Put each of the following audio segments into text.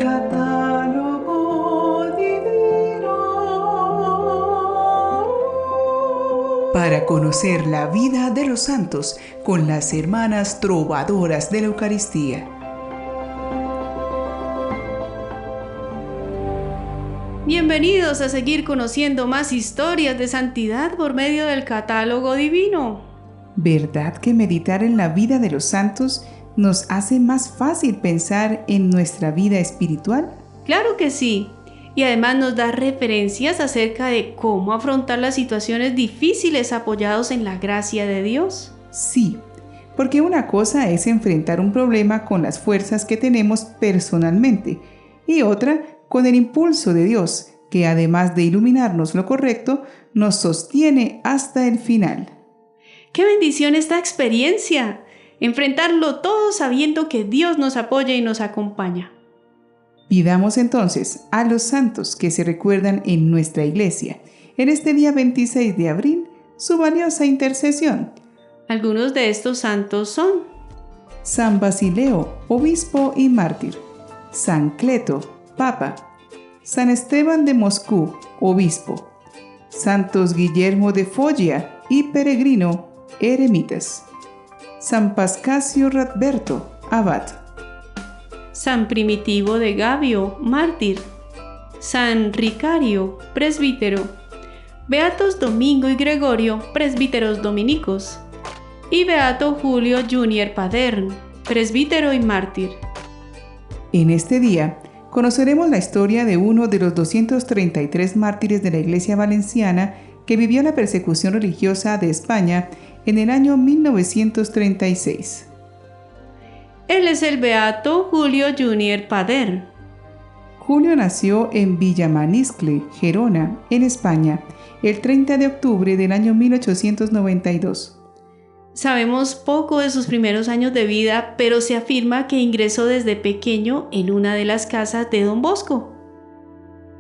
catálogo divino. Para conocer la vida de los santos con las hermanas trovadoras de la Eucaristía. Bienvenidos a seguir conociendo más historias de santidad por medio del catálogo divino. ¿Verdad que meditar en la vida de los santos nos hace más fácil pensar en nuestra vida espiritual? Claro que sí, y además nos da referencias acerca de cómo afrontar las situaciones difíciles apoyados en la gracia de Dios. Sí, porque una cosa es enfrentar un problema con las fuerzas que tenemos personalmente y otra con el impulso de Dios, que además de iluminarnos lo correcto, nos sostiene hasta el final. ¡Qué bendición esta experiencia! Enfrentarlo todo sabiendo que Dios nos apoya y nos acompaña. Pidamos entonces a los santos que se recuerdan en nuestra iglesia, en este día 26 de abril, su valiosa intercesión. Algunos de estos santos son: San Basileo, obispo y mártir; San Cleto, papa; San Esteban de Moscú, obispo; Santos Guillermo de Foggia y Peregrino, eremitas; San Pascasio Radberto, abad; San Primitivo de Gabio, mártir; San Ricario, presbítero; Beatos Domingo y Gregorio, presbíteros dominicos; y Beato Julio Junior Padern, presbítero y mártir. En este día conoceremos la historia de uno de los 233 mártires de la Iglesia Valenciana que vivió la persecución religiosa de España en el año 1936. Él es el Beato Julio Junior Padern. Julio nació en Villamaniscle, Gerona, en España, el 30 de octubre del año 1892. Sabemos poco de sus primeros años de vida, pero se afirma que ingresó desde pequeño en una de las casas de Don Bosco.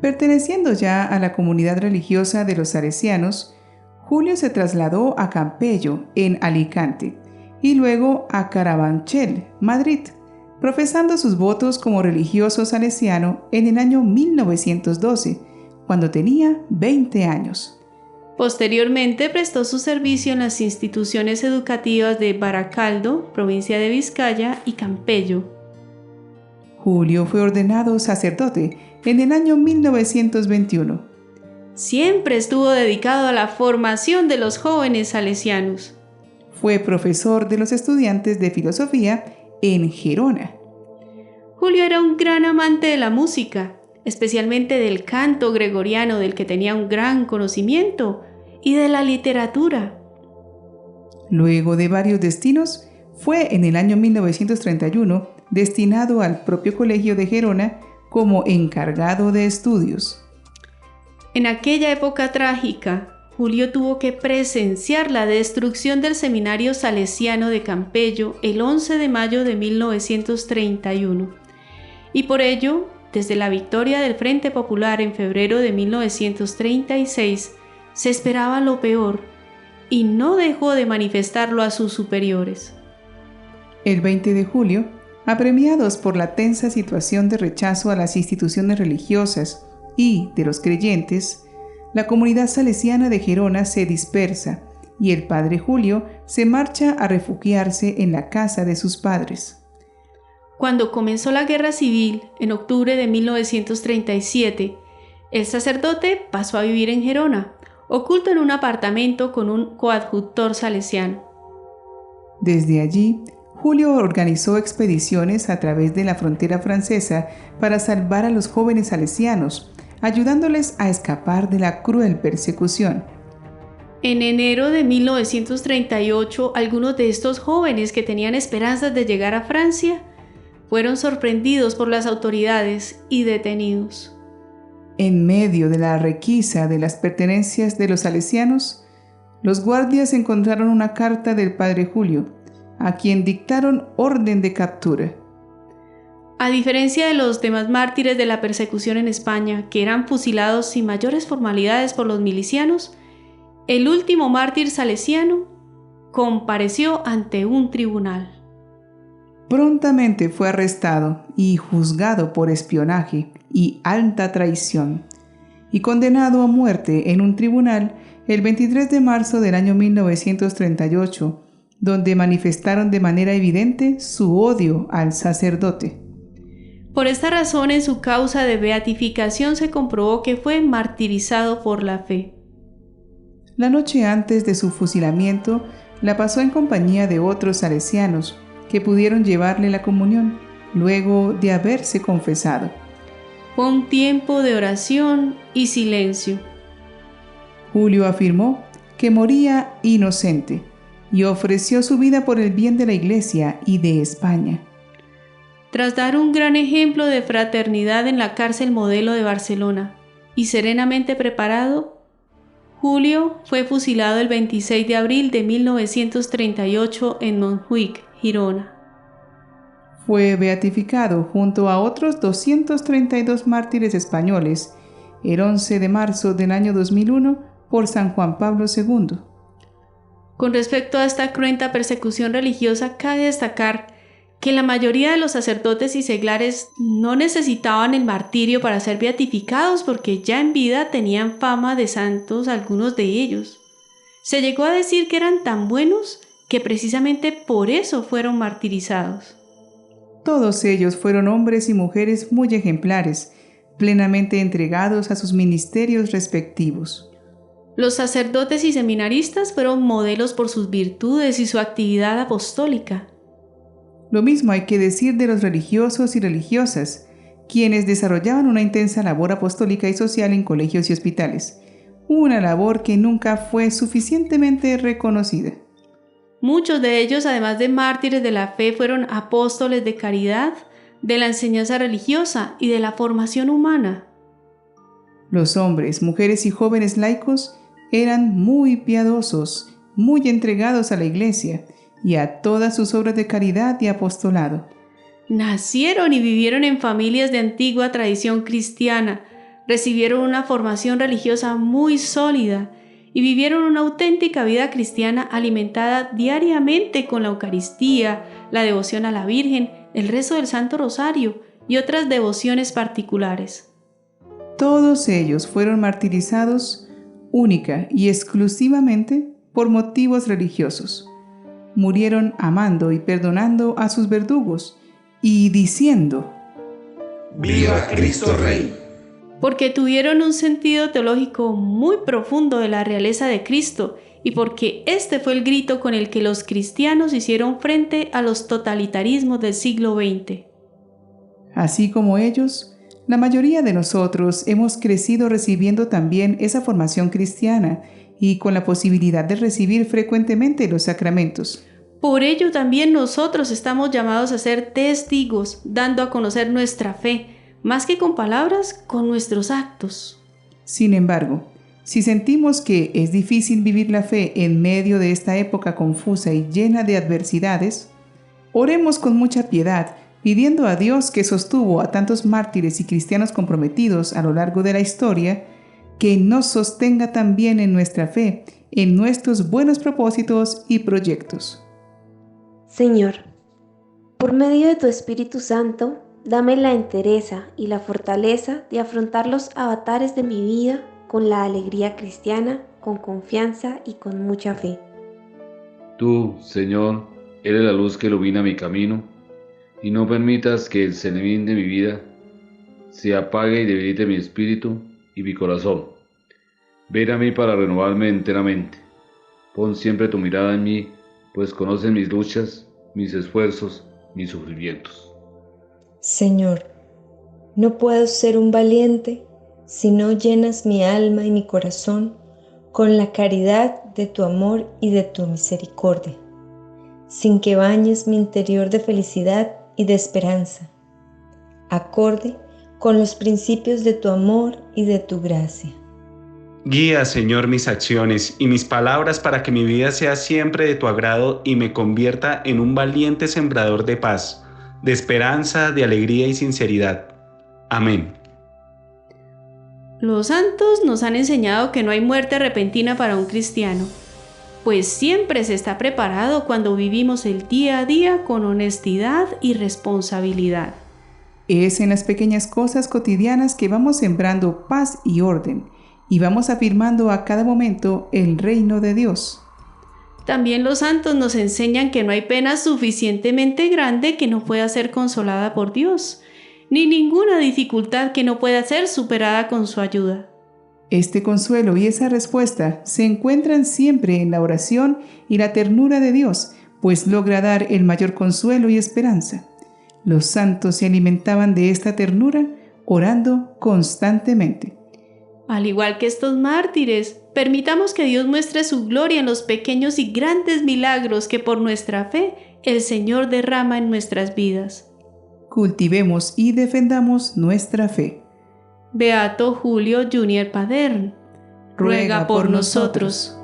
Perteneciendo ya a la comunidad religiosa de los salesianos, Julio se trasladó a Campello, en Alicante, y luego a Carabanchel, Madrid, profesando sus votos como religioso salesiano en el año 1912, cuando tenía 20 años. Posteriormente prestó su servicio en las instituciones educativas de Baracaldo, provincia de Vizcaya, y Campello. Julio fue ordenado sacerdote en el año 1921. Siempre estuvo dedicado a la formación de los jóvenes salesianos. Fue profesor de los estudiantes de filosofía en Gerona. Julio era un gran amante de la música, especialmente del canto gregoriano, del que tenía un gran conocimiento, y de la literatura. Luego de varios destinos, fue en el año 1931 destinado al propio colegio de Gerona como encargado de estudios. En aquella época trágica, Julio tuvo que presenciar la destrucción del seminario salesiano de Campello el 11 de mayo de 1931, y por ello, desde la victoria del Frente Popular en febrero de 1936, se esperaba lo peor y no dejó de manifestarlo a sus superiores. El 20 de julio, apremiados por la tensa situación de rechazo a las instituciones religiosas y de los creyentes, la comunidad salesiana de Gerona se dispersa y el padre Julio se marcha a refugiarse en la casa de sus padres. Cuando comenzó la guerra civil, en octubre de 1937, el sacerdote pasó a vivir en Gerona, oculto en un apartamento con un coadjutor salesiano. Desde allí, Julio organizó expediciones a través de la frontera francesa para salvar a los jóvenes salesianos, ayudándoles a escapar de la cruel persecución. En enero de 1938, algunos de estos jóvenes que tenían esperanzas de llegar a Francia fueron sorprendidos por las autoridades y detenidos. En medio de la requisa de las pertenencias de los salesianos, los guardias encontraron una carta del padre Julio, a quien dictaron orden de captura. A diferencia de los demás mártires de la persecución en España, que eran fusilados sin mayores formalidades por los milicianos, el último mártir salesiano compareció ante un tribunal. prontamente fue arrestado y juzgado por espionaje y alta traición, y condenado a muerte en un tribunal el 23 de marzo del año 1938, donde manifestaron de manera evidente su odio al sacerdote. Por esta razón, en su causa de beatificación se comprobó que fue martirizado por la fe. La noche antes de su fusilamiento, la pasó en compañía de otros salesianos que pudieron llevarle la comunión, luego de haberse confesado. Fue un tiempo de oración y silencio. Julio afirmó que moría inocente y ofreció su vida por el bien de la Iglesia y de España. Tras dar un gran ejemplo de fraternidad en la cárcel modelo de Barcelona y serenamente preparado, Julio fue fusilado el 26 de abril de 1938 en Montjuic, Girona. Fue beatificado junto a otros 232 mártires españoles el 11 de marzo del año 2001 por San Juan Pablo II. Con respecto a esta cruenta persecución religiosa, cabe destacar que la mayoría de los sacerdotes y seglares no necesitaban el martirio para ser beatificados porque ya en vida tenían fama de santos algunos de ellos. Se llegó a decir que eran tan buenos que precisamente por eso fueron martirizados. Todos ellos fueron hombres y mujeres muy ejemplares, plenamente entregados a sus ministerios respectivos. Los sacerdotes y seminaristas fueron modelos por sus virtudes y su actividad apostólica. Lo mismo hay que decir de los religiosos y religiosas, quienes desarrollaban una intensa labor apostólica y social en colegios y hospitales, una labor que nunca fue suficientemente reconocida. Muchos de ellos, además de mártires de la fe, fueron apóstoles de caridad, de la enseñanza religiosa y de la formación humana. Los hombres, mujeres y jóvenes laicos eran muy piadosos, muy entregados a la Iglesia y a todas sus obras de caridad y apostolado. Nacieron y vivieron en familias de antigua tradición cristiana, recibieron una formación religiosa muy sólida y vivieron una auténtica vida cristiana alimentada diariamente con la Eucaristía, la devoción a la Virgen, el rezo del Santo Rosario y otras devociones particulares. Todos ellos fueron martirizados única y exclusivamente por motivos religiosos. Murieron amando y perdonando a sus verdugos y diciendo: ¡Viva Cristo Rey! Porque tuvieron un sentido teológico muy profundo de la realeza de Cristo y porque este fue el grito con el que los cristianos hicieron frente a los totalitarismos del siglo XX. Así como ellos, la mayoría de nosotros hemos crecido recibiendo también esa formación cristiana y con la posibilidad de recibir frecuentemente los sacramentos. Por ello también nosotros estamos llamados a ser testigos, dando a conocer nuestra fe, más que con palabras, con nuestros actos. Sin embargo, si sentimos que es difícil vivir la fe en medio de esta época confusa y llena de adversidades, oremos con mucha piedad, pidiendo a Dios, que sostuvo a tantos mártires y cristianos comprometidos a lo largo de la historia, que nos sostenga también en nuestra fe, en nuestros buenos propósitos y proyectos. Señor, por medio de tu Espíritu Santo, dame la entereza y la fortaleza de afrontar los avatares de mi vida con la alegría cristiana, con confianza y con mucha fe. Tú, Señor, eres la luz que ilumina mi camino, y no permitas que el celemín de mi vida se apague y debilite mi espíritu y mi corazón. Ven a mí para renovarme enteramente. Pon siempre tu mirada en mí, pues conoces mis luchas, mis esfuerzos, mis sufrimientos. Señor, no puedo ser un valiente si no llenas mi alma y mi corazón con la caridad de tu amor y de tu misericordia, sin que bañes mi interior de felicidad y de esperanza, acorde con los principios de tu amor y de tu gracia. Guía, Señor, mis acciones y mis palabras para que mi vida sea siempre de tu agrado y me convierta en un valiente sembrador de paz, de esperanza, de alegría y sinceridad. Amén. Los santos nos han enseñado que no hay muerte repentina para un cristiano. pues siempre se está preparado cuando vivimos el día a día con honestidad y responsabilidad. Es en las pequeñas cosas cotidianas que vamos sembrando paz y orden, y vamos afirmando a cada momento el reino de Dios. También los santos nos enseñan que no hay pena suficientemente grande que no pueda ser consolada por Dios, ni ninguna dificultad que no pueda ser superada con su ayuda. Este consuelo y esa respuesta se encuentran siempre en la oración y la ternura de Dios, pues logra dar el mayor consuelo y esperanza. Los santos se alimentaban de esta ternura orando constantemente. Al igual que estos mártires, permitamos que Dios muestre su gloria en los pequeños y grandes milagros que por nuestra fe el Señor derrama en nuestras vidas. Cultivemos y defendamos nuestra fe. Beato Julio Junior Padern, ruega por nosotros.